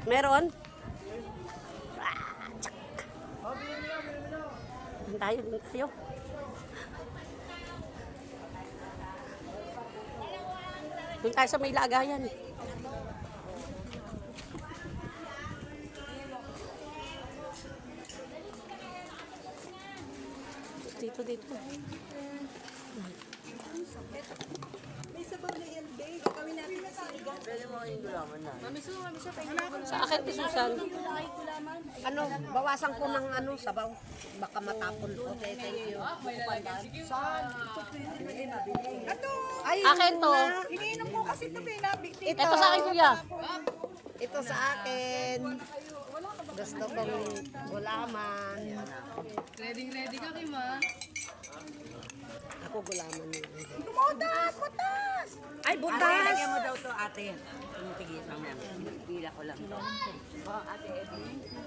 Meron? Doon tayo, doon tayo. Doon tayo sa may lagayan. Dito, dito. May sabaw na yan, babe. Gagawin natin na sinigang. Pwede mo yung gulaman na. Mami Su, pwede mo Sa akin, ti Susan. Ano, bawasan ko ng ano, sabaw. Baka matapon. Okay, thank you. Ato! Ay, akin to. Iniinom ko kasi ito, babe. Ito sa akin, kuya. Ito sa akin. Gusto kong gulaman. Ready ka, Kima? Ako gulaman yun. Butas! Butas! Ay, Ate, butas. lagyan mo daw to ate. Tumigil mamaya. Pila ko lang to. Oh, ate, Eddie.